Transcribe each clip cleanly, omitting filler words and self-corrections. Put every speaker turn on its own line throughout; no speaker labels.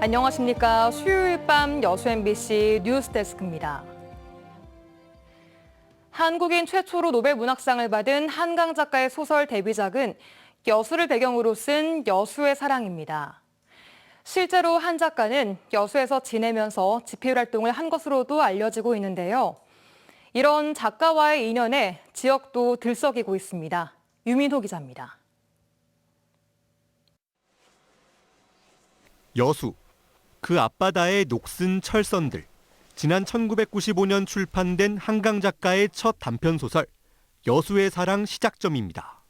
안녕하십니까. 수요일 밤 여수 MBC 뉴스데스크입니다. 한국인 최초로 노벨 문학상을 받은 한강 작가의 소설 데뷔작은 여수를 배경으로 쓴 여수의 사랑입니다. 실제로 한 작가는 여수에서 지내면서 집필 활동을 한 것으로도 알려지고 있는데요. 이런 작가와의 인연에 지역도 들썩이고 있습니다. 유민호 기자입니다.
여수, 그 앞바다의 녹슨 철선들. 지난 1995년 출판된 한강 작가의 첫 단편소설 여수의 사랑 시작점입니다.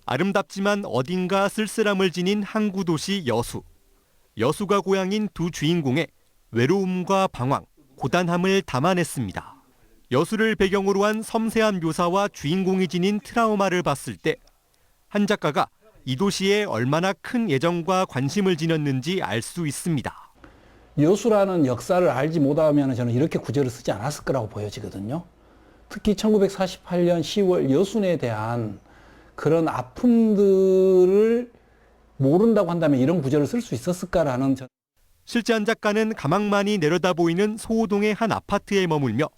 아름답지만 어딘가 쓸쓸함을 지닌 항구 도시 여수. 여수가 고향인 두 주인공의 외로움과 방황, 고단함을 담아냈습니다. 여수를 배경으로 한 섬세한 묘사와 주인공이 지닌 트라우마를 봤을 때 한 작가가 이 도시에 얼마나 큰 애정과 관심을 지녔는지 알 수 있습니다.
여수라는 역사를 알지 못하면 저는 이렇게 구절을 쓰지 않았을 거라고 보여지거든요. 특히 1948년 10월 여순에 대한 그런 아픔들을 모른다고 한다면 이런 구절을 쓸 수 있었을까라는.
실제 한 작가는 가망만이 내려다 보이는 소호동의 한 아파트에 머물며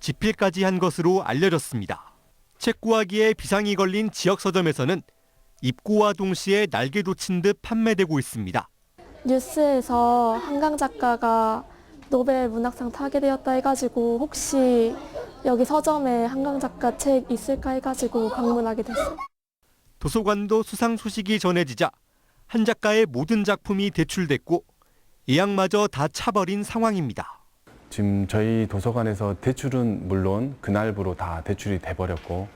집필까지 한 것으로 알려졌습니다. 책 구하기에 비상이 걸린 지역 서점에서는 입고와 동시에 날개 돋친 듯 판매되고 있습니다.
뉴스에서 한강 작가가 노벨 문학상 타게 되었다 해가지고 혹시 여기 서점에 한강 작가 책 있을까 해가지고 방문하게 됐어요.
도서관도 수상 소식이 전해지자 한 작가의 모든 작품이 대출됐고 예약마저 다 차버린 상황입니다.
지금 저희 도서관에서 대출은 물론 그날부로 다 대출이 돼버렸고,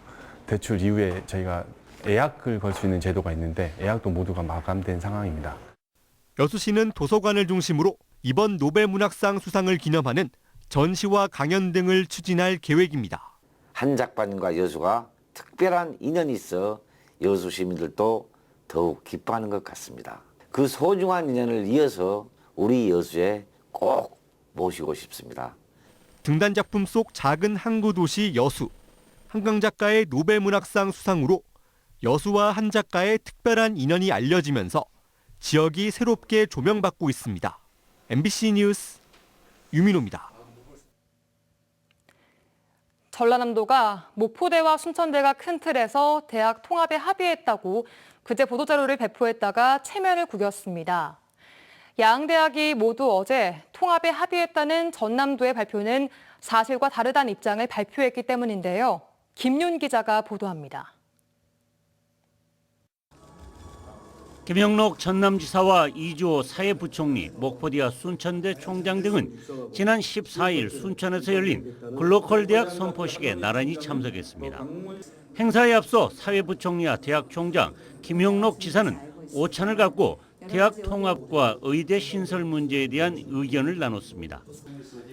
대출 이후에 저희가 예약을 걸 수 있는 제도가 있는데 예약도 모두가 마감된 상황입니다.
여수시는 도서관을 중심으로 이번 노벨 문학상 수상을 기념하는 전시와 강연 등을 추진할 계획입니다.
한 작가님과 여수가 특별한 인연이 있어 여수 시민들도 더욱 기뻐하는 것 같습니다. 그 소중한 인연을 이어서 우리 여수에 꼭 모시고 싶습니다.
등단 작품 속 작은 항구 도시 여수. 한강 작가의 노벨 문학상 수상으로 여수와 한 작가의 특별한 인연이 알려지면서 지역이 새롭게 조명받고 있습니다. MBC 뉴스 유민호입니다.
전라남도가 목포대와 순천대가 큰 틀에서 대학 통합에 합의했다고 그제 보도자료를 배포했다가 체면을 구겼습니다. 양 대학이 모두 어제 통합에 합의했다는 전남도의 발표는 사실과 다르다는 입장을 발표했기 때문인데요. 김윤 기자가 보도합니다.
김영록 전남지사와 이주호 사회부총리, 목포대와 순천대 총장 등은 지난 14일 순천에서 열린 글로컬 대학 선포식에 나란히 참석했습니다. 행사에 앞서 사회부총리와 대학 총장 김영록 지사는 오찬을 갖고 대학 통합과 의대 신설 문제에 대한 의견을 나눴습니다.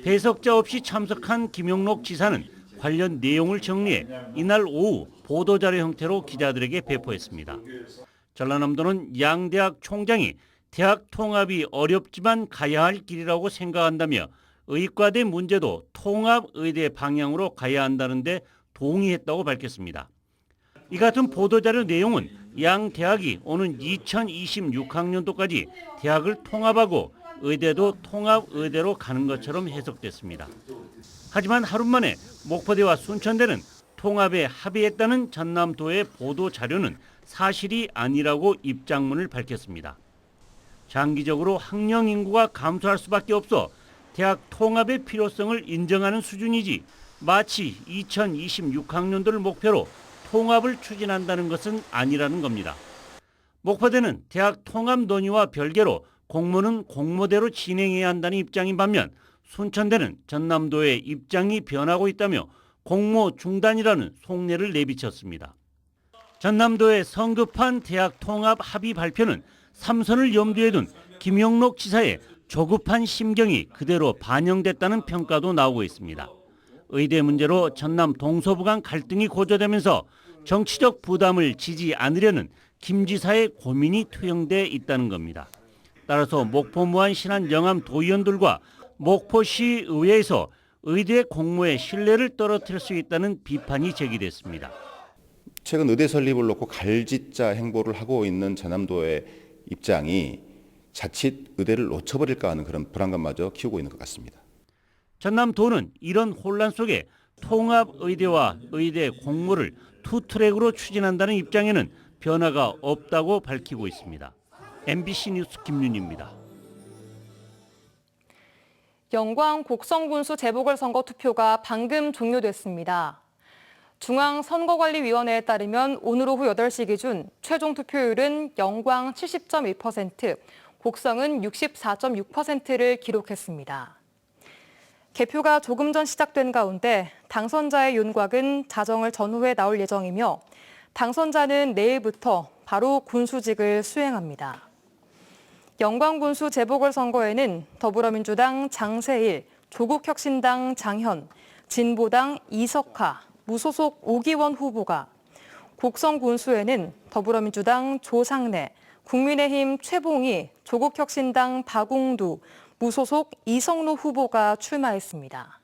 배석자 없이 참석한 김영록 지사는 관련 내용을 정리해 이날 오후 보도자료 형태로 기자들에게 배포했습니다. 전라남도는 양 대학 총장이 대학 통합이 어렵지만 가야 할 길이라고 생각한다며 의과대 문제도 통합의대 방향으로 가야 한다는데 동의했다고 밝혔습니다. 이 같은 보도자료 내용은 양 대학이 오는 2026학년도까지 대학을 통합하고 의대도 통합의대로 가는 것처럼 해석됐습니다. 하지만 하루 만에 목포대와 순천대는 통합에 합의했다는 전남도의 보도자료는 사실이 아니라고 입장문을 밝혔습니다. 장기적으로 학령 인구가 감소할 수밖에 없어 대학 통합의 필요성을 인정하는 수준이지 마치 2026학년도를 목표로 통합을 추진한다는 것은 아니라는 겁니다. 목포대는 대학 통합 논의와 별개로 공모는 공모대로 진행해야 한다는 입장인 반면 순천대는 전남도의 입장이 변하고 있다며 공모 중단이라는 속내를 내비쳤습니다. 전남도의 성급한 대학 통합 합의 발표는 삼선을 염두에 둔 김영록 지사의 조급한 심경이 그대로 반영됐다는 평가도 나오고 있습니다. 의대 문제로 전남 동서부 간 갈등이 고조되면서 정치적 부담을 지지 않으려는 김 지사의 고민이 투영돼 있다는 겁니다. 따라서 목포 무안 신안 영암 도의원들과 목포시 의회에서 의대 공모의 신뢰를 떨어뜨릴 수 있다는 비판이 제기됐습니다.
최근 의대 설립을 놓고 갈짓자 행보를 하고 있는 전남도의 입장이 자칫 의대를 놓쳐버릴까 하는 그런 불안감마저 키우고 있는 것 같습니다.
전남도는 이런 혼란 속에 통합의대와 의대 공모를 투 트랙으로 추진한다는 입장에는 변화가 없다고 밝히고 있습니다. MBC 뉴스 김윤희입니다.
영광 곡성군수 재보궐선거 투표가 방금 종료됐습니다. 중앙선거관리위원회에 따르면 오늘 오후 8시 기준 최종 투표율은 영광 70.1%, 곡성은 64.6%를 기록했습니다. 개표가 조금 전 시작된 가운데 당선자의 윤곽은 자정을 전후에 나올 예정이며 당선자는 내일부터 바로 군수직을 수행합니다. 영광군수 재보궐선거에는 더불어민주당 장세일, 조국혁신당 장현, 진보당 이석하, 무소속 오기원 후보가, 곡성군수에는 더불어민주당 조상래, 국민의힘 최봉희, 조국혁신당 박웅두, 무소속 이성노 후보가 출마했습니다.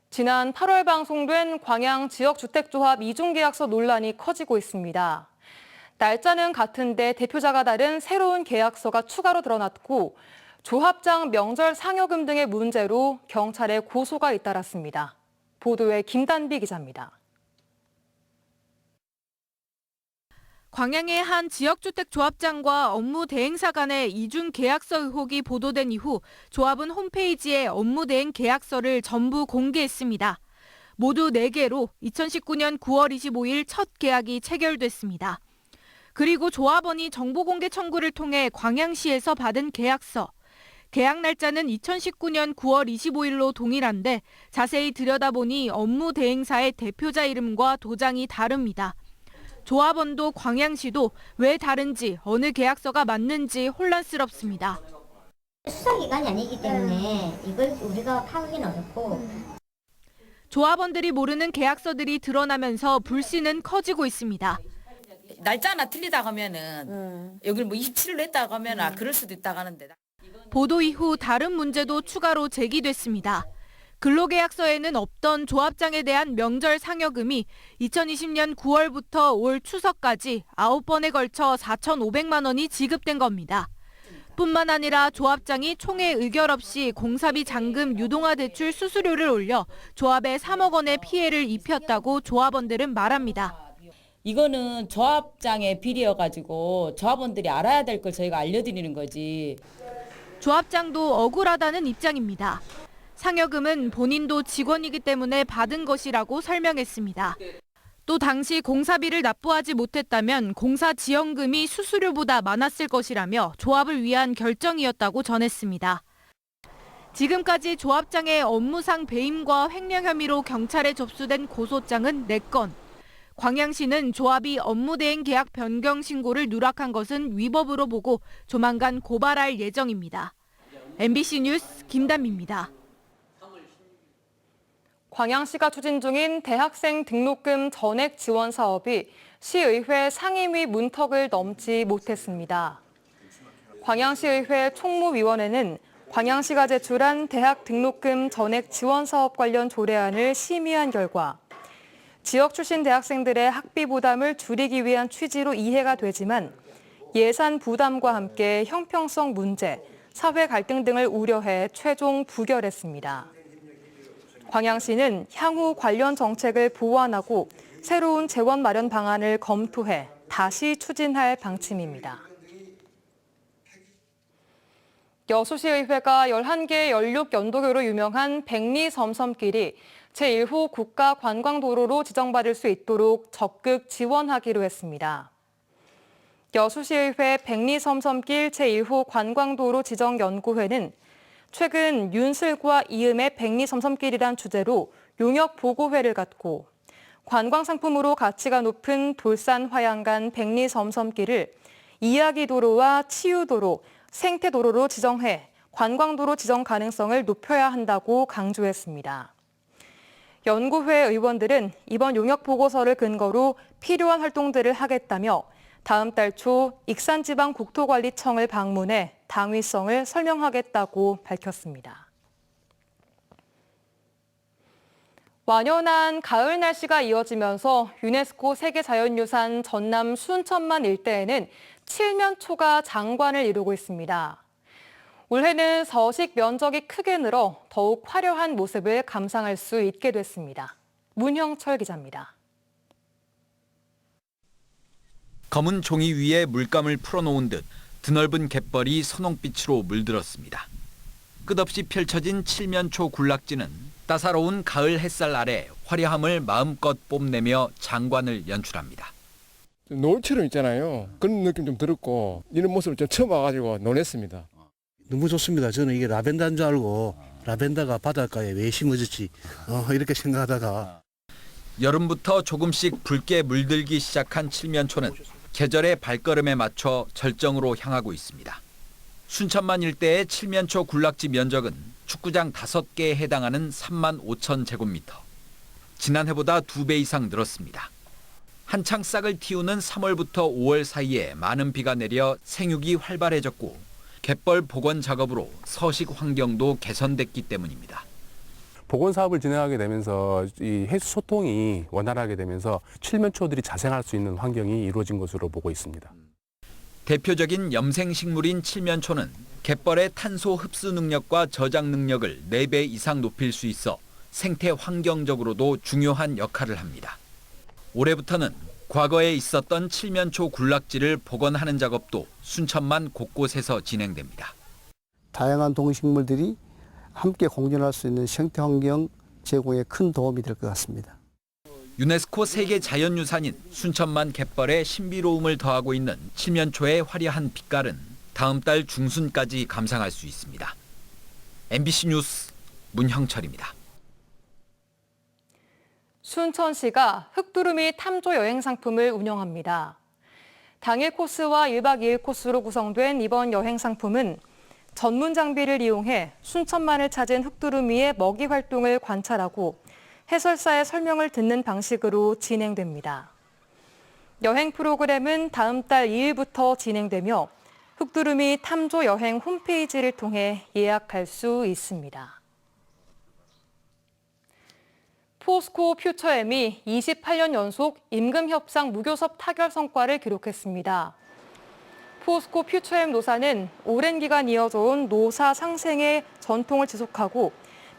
지난 8월 방송된 광양 지역주택조합 이중계약서 논란이 커지고 있습니다. 날짜는 같은데 대표자가 다른 새로운 계약서가 추가로 드러났고 조합장 명절 상여금 등의 문제로 경찰에 고소가 잇따랐습니다. 보도에 김단비 기자입니다.
광양의 한 지역주택 조합장과 업무 대행사 간의 이중 계약서 의혹이 보도된 이후 조합은 홈페이지에 업무 대행 계약서를 전부 공개했습니다. 모두 4개로 2019년 9월 25일 첫 계약이 체결됐습니다. 그리고 조합원이 정보공개 청구를 통해 광양시에서 받은 계약서. 계약 날짜는 2019년 9월 25일로 동일한데 자세히 들여다보니 업무 대행사의 대표자 이름과 도장이 다릅니다. 조합원도 광양시도 왜 다른지 어느 계약서가 맞는지 혼란스럽습니다.
수사기관이 아니기 때문에 이걸 우리가 파악하기는 어렵고.
조합원들이 모르는 계약서들이 드러나면서 불씨는 커지고 있습니다.
날짜나 틀리다 하면은 여기를 뭐 27일로 했다고 하면 그럴 수도 있다고 하는데.
보도 이후 다른 문제도 추가로 제기됐습니다. 근로계약서에는 없던 조합장에 대한 명절 상여금이 2020년 9월부터 올 추석까지 9번에 걸쳐 4,500만 원이 지급된 겁니다. 뿐만 아니라 조합장이 총회 의결 없이 공사비 잔금 유동화 대출 수수료를 올려 조합에 3억 원의 피해를 입혔다고 조합원들은 말합니다.
이거는 조합장의 비리여가지고 조합원들이 알아야 될 걸 저희가 알려드리는 거지.
조합장도 억울하다는 입장입니다. 상여금은 본인도 직원이기 때문에 받은 것이라고 설명했습니다. 또 당시 공사비를 납부하지 못했다면 공사 지원금이 수수료보다 많았을 것이라며 조합을 위한 결정이었다고 전했습니다. 지금까지 조합장의 업무상 배임과 횡령 혐의로 경찰에 접수된 고소장은 4건. 광양시는 조합이 업무대행 계약 변경 신고를 누락한 것은 위법으로 보고 조만간 고발할 예정입니다. MBC 뉴스 김단미입니다.
광양시가 추진 중인 대학생 등록금 전액 지원 사업이 시의회 상임위 문턱을 넘지 못했습니다. 광양시의회 총무위원회는 광양시가 제출한 대학 등록금 전액 지원 사업 관련 조례안을 심의한 결과 지역 출신 대학생들의 학비 부담을 줄이기 위한 취지로 이해가 되지만 예산 부담과 함께 형평성 문제, 사회 갈등 등을 우려해 최종 부결했습니다. 광양시는 향후 관련 정책을 보완하고 새로운 재원 마련 방안을 검토해 다시 추진할 방침입니다. 여수시의회가 11개의 연륙 연도교로 유명한 백리섬섬길이 제1호 국가관광도로로 지정받을 수 있도록 적극 지원하기로 했습니다. 여수시의회 백리섬섬길 제1호 관광도로 지정연구회는 최근 윤슬과 이음의 백리섬섬길이란 주제로 용역보고회를 갖고 관광상품으로 가치가 높은 돌산화양간 백리섬섬길을 이야기도로와 치유도로, 생태도로로 지정해 관광도로 지정 가능성을 높여야 한다고 강조했습니다. 연구회 의원들은 이번 용역보고서를 근거로 필요한 활동들을 하겠다며 다음 달 초 익산지방국토관리청을 방문해 당위성을 설명하겠다고 밝혔습니다. 완연한 가을 날씨가 이어지면서 유네스코 세계자연유산 전남 순천만 일대에는 칠면초가 장관을 이루고 있습니다. 올해는 서식 면적이 크게 늘어 더욱 화려한 모습을 감상할 수 있게 됐습니다. 문형철 기자입니다.
검은 종이 위에 물감을 풀어놓은 듯 드넓은 갯벌이 선홍빛으로 물들었습니다. 끝없이 펼쳐진 칠면초 군락지는 따사로운 가을 햇살 아래 화려함을 마음껏 뽐내며 장관을 연출합니다.
노을처럼 있잖아요. 그런 느낌 좀 들었고 이런 모습을 좀 처음 와가지고 놀랐습니다.
너무 좋습니다. 저는 이게 라벤더인 줄 알고 라벤더가 바닷가에 왜 심어졌지 이렇게 생각하다가
여름부터 조금씩 붉게 물들기 시작한 칠면초는 계절의 발걸음에 맞춰 절정으로 향하고 있습니다. 순천만 일대의 칠면초 군락지 면적은 축구장 5개에 해당하는 3만 5천 제곱미터. 지난해보다 2배 이상 늘었습니다. 한창 싹을 틔우는 3월부터 5월 사이에 많은 비가 내려 생육이 활발해졌고 갯벌 복원 작업으로 서식 환경도 개선됐기 때문입니다.
복원 사업을 진행하게 되면서 이 해수 소통이 원활하게 되면서 칠면초들이 자생할 수 있는 환경이 이루어진 것으로 보고 있습니다.
대표적인 염생식물인 칠면초는 갯벌의 탄소 흡수 능력과 저장 능력을 4배 이상 높일 수 있어 생태 환경적으로도 중요한 역할을 합니다. 올해부터는 과거에 있었던 칠면초 군락지를 복원하는 작업도 순천만 곳곳에서 진행됩니다.
다양한 동식물들이 함께 공존할 수 있는 생태 환경 제공에 큰 도움이 될 것 같습니다.
유네스코 세계 자연유산인 순천만 갯벌에 신비로움을 더하고 있는 칠면초의 화려한 빛깔은 다음 달 중순까지 감상할 수 있습니다. MBC 뉴스 문형철입니다.
순천시가 흑두루미 탐조 여행 상품을 운영합니다. 당일 코스와 1박 2일 코스로 구성된 이번 여행 상품은 전문 장비를 이용해 순천만을 찾은 흑두루미의 먹이 활동을 관찰하고 해설사의 설명을 듣는 방식으로 진행됩니다. 여행 프로그램은 다음 달 2일부터 진행되며 흑두루미 탐조 여행 홈페이지를 통해 예약할 수 있습니다. 포스코 퓨처엠이 28년 연속 임금협상 무교섭 타결 성과를 기록했습니다. 포스코 퓨처엠 노사는 오랜 기간 이어져온 노사 상생의 전통을 지속하고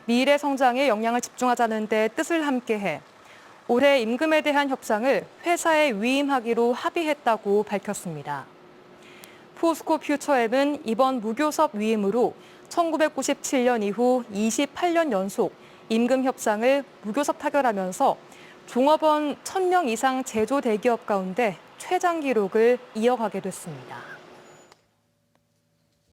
미래 성장에 역량을 집중하자는 데 뜻을 함께해 올해 임금에 대한 협상을 회사에 위임하기로 합의했다고 밝혔습니다. 포스코 퓨처엠은 이번 무교섭 위임으로 1997년 이후 28년 연속 임금 협상을 무교섭 타결하면서 종업원 1,000명 이상 제조 대기업 가운데 최장 기록을 이어가게 됐습니다.